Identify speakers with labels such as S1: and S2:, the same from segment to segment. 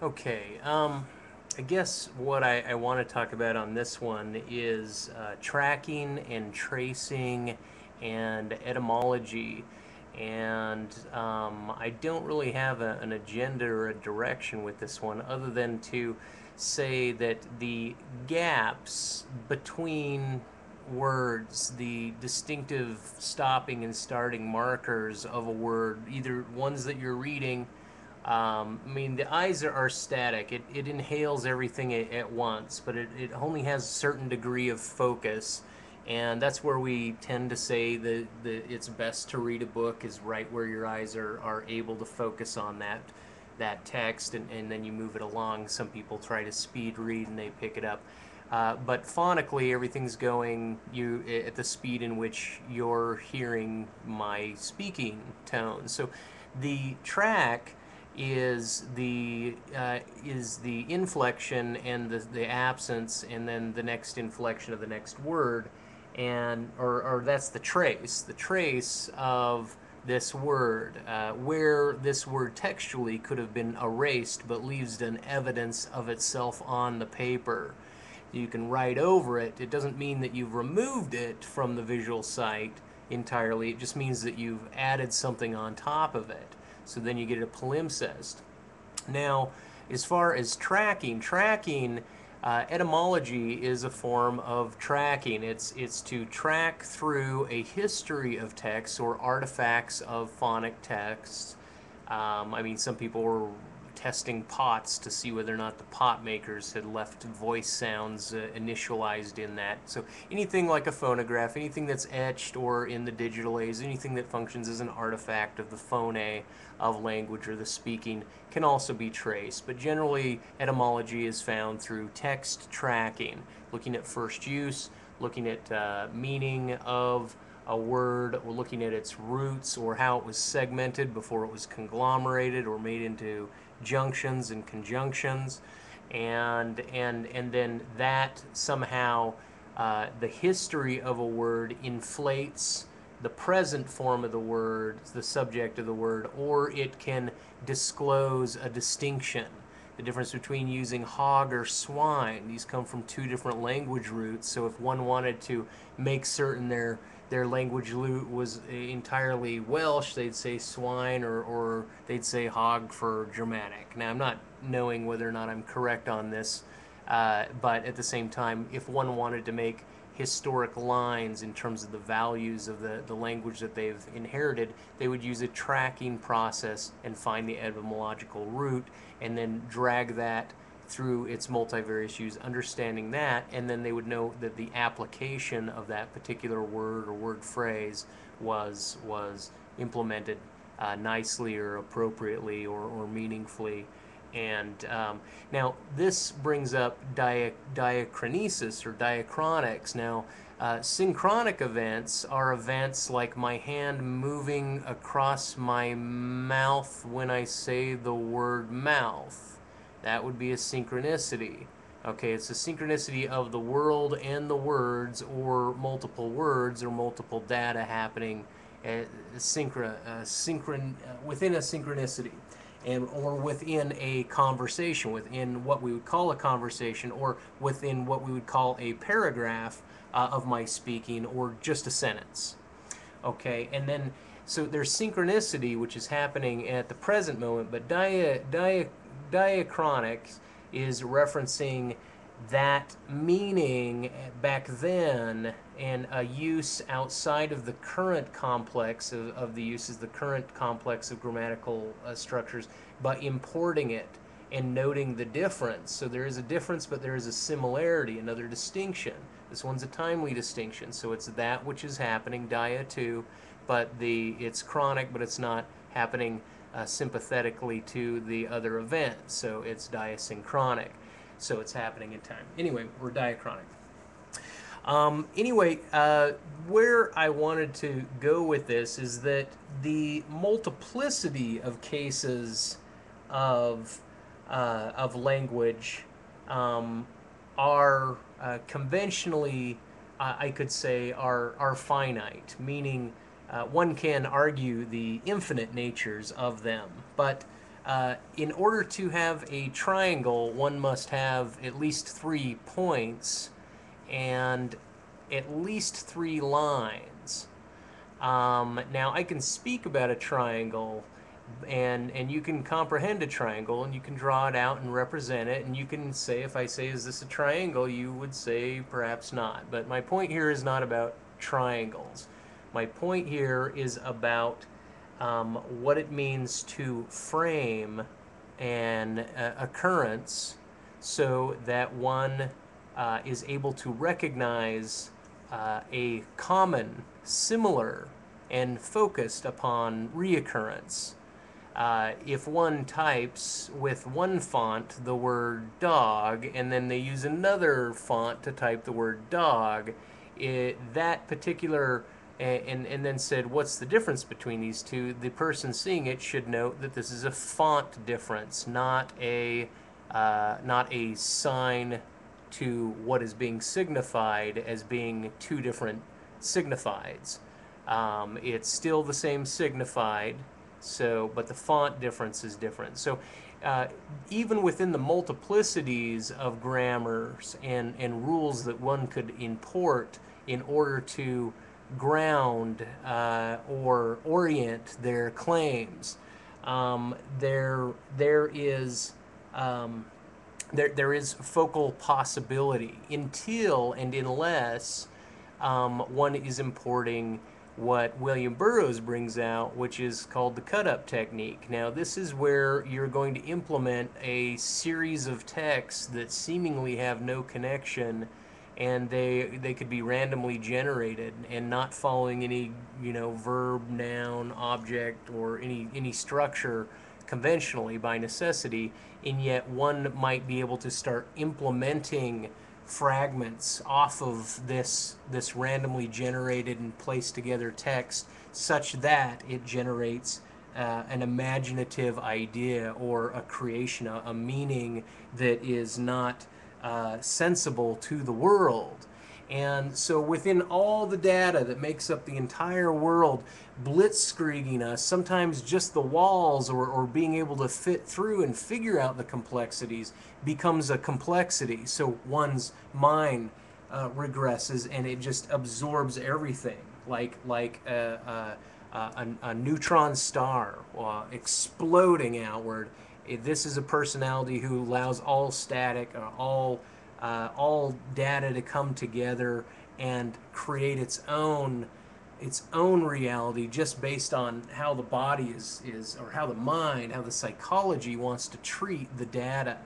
S1: Okay, I guess what I want to talk about on this one is tracking and tracing and etymology. And I don't really have an agenda or a direction with this one other than to say that the gaps between words, the distinctive stopping and starting markers of a word, either ones that you're reading. I mean, the eyes are static. It inhales everything at once, but it only has a certain degree of focus. And that's where we tend to say that it's best to read a book is right where your eyes are able to focus on that text, and then you move it along. Some people try to speed read and they pick it up. But phonically, everything's going you at the speed in which you're hearing my speaking tone. So the track is the inflection and the absence, and then the next inflection of the next word, and or that's the trace of this word, where this word textually could have been erased but leaves an evidence of itself on the paper. You can write over it. It doesn't mean that you've removed it from the visual sight entirely. It just means that you've added something on top of it. So then you get a palimpsest. Now, as far as tracking, etymology is a form of tracking. It's to track through a history of texts or artifacts of phonic texts. I mean, some people were testing pots to see whether or not the pot makers had left voice sounds initialized in that. So anything like a phonograph, anything that's etched or in the digital age, anything that functions as an artifact of the phone of language or the speaking can also be traced. But generally, etymology is found through text tracking, looking at first use, looking at meaning of a word, or looking at its roots or how it was segmented before it was conglomerated or made into junctions and conjunctions, and then that somehow the history of a word inflates the present form of the word, the subject of the word, or it can disclose a distinction. The difference between using hog or swine, these come from two different language roots. So if one wanted to make certain their language root was entirely Welsh, they'd say swine, or they'd say hog for Germanic. Now, I'm not knowing whether or not I'm correct on this, but at the same time, if one wanted to make historic lines in terms of the values of the language that they've inherited, they would use a tracking process and find the etymological root and then drag that through its multivarious use, understanding that, and then they would know that the application of that particular word or word phrase was implemented nicely or appropriately or meaningfully. And now this brings up diachronesis or diachronics. Now, synchronic events are events like my hand moving across my mouth when I say the word mouth. That would be a synchronicity. Okay, it's a synchronicity of the world and the words, or multiple words or multiple data happening within a synchronicity, and or within a conversation, within what we would call a conversation, or within what we would call a paragraph of my speaking, or just a sentence. Okay, and then so there's synchronicity, which is happening at the present moment, but diachronics is referencing that meaning back then and a use outside of the current complex of the uses, the current complex of grammatical structures, but importing it and noting the difference. So there is a difference, but there is a similarity, another distinction. This one's a timely distinction, so it's that which is happening, dia too, but it's chronic, but it's not happening sympathetically to the other event, so it's diasynchronic. So it's happening in time. Anyway, we're diachronic. Anyway, where I wanted to go with this is that the multiplicity of cases of language are conventionally, I could say, are finite, meaning one can argue the infinite natures of them, but In order to have a triangle, one must have at least 3 points and at least 3 lines. Now, I can speak about a triangle, and you can comprehend a triangle, and you can draw it out and represent it, and you can say, if I say, is this a triangle, you would say perhaps not. But my point here is not about triangles. My point here is about what it means to frame an occurrence so that one is able to recognize a common, similar, and focused upon reoccurrence. If one types with one font the word dog and then they use another font to type the word dog, that particular and then said, what's the difference between these two? The person seeing it should note that this is a font difference, not a sign to what is being signified as being two different signifieds. It's still the same signified, but the font difference is different. So even within the multiplicities of grammars and rules that one could import in order to ground or orient their claims, there is focal possibility until and unless one is importing what William Burroughs brings out, which is called the cut-up technique. Now, this is where you're going to implement a series of texts that seemingly have no connection, and they could be randomly generated and not following any verb, noun, object, or any structure conventionally by necessity, and yet one might be able to start implementing fragments off of this randomly generated and placed together text such that it generates an imaginative idea or a creation, a meaning that is not sensible to the world. And so within all the data that makes up the entire world, blitzkrieging us, sometimes just the walls or being able to fit through and figure out the complexities becomes a complexity. So one's mind regresses and it just absorbs everything, like a neutron star exploding outward. This is a personality who allows all static, all data to come together and create its own reality just based on how the body is or how the mind, how the psychology wants to treat the data.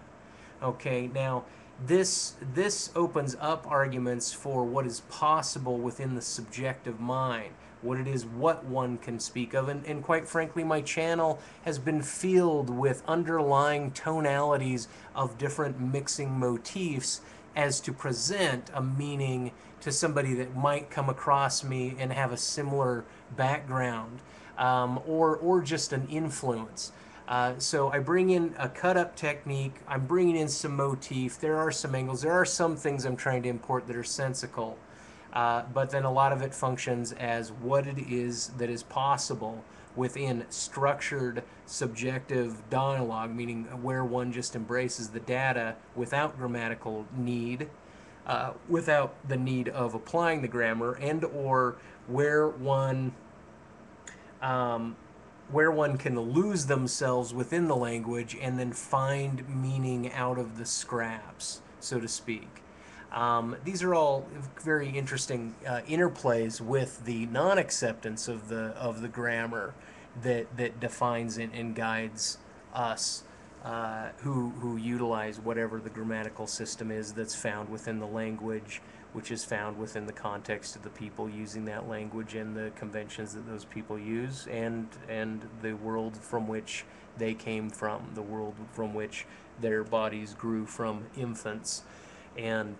S1: Okay, now this opens up arguments for what is possible within the subjective mind, what it is what one can speak of, and quite frankly, my channel has been filled with underlying tonalities of different mixing motifs as to present a meaning to somebody that might come across me and have a similar background, or just an influence. So I bring in a cut-up technique, I'm bringing in some motif, there are some angles, there are some things I'm trying to import that are sensical, but then a lot of it functions as what it is that is possible within structured subjective dialogue, meaning where one just embraces the data without grammatical need, without the need of applying the grammar, and or where one can lose themselves within the language and then find meaning out of the scraps, so to speak. These are all very interesting interplays with the non-acceptance of the grammar that defines and guides us who utilize whatever the grammatical system is that's found within the language, which is found within the context of the people using that language and the conventions that those people use, and the world from which they came from, the world from which their bodies grew from infants. And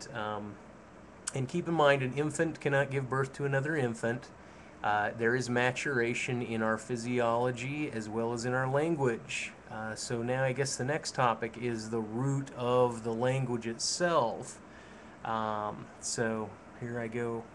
S1: keep in mind, an infant cannot give birth to another infant. There is maturation in our physiology as well as in our language. So now I guess the next topic is the root of the language itself. So here I go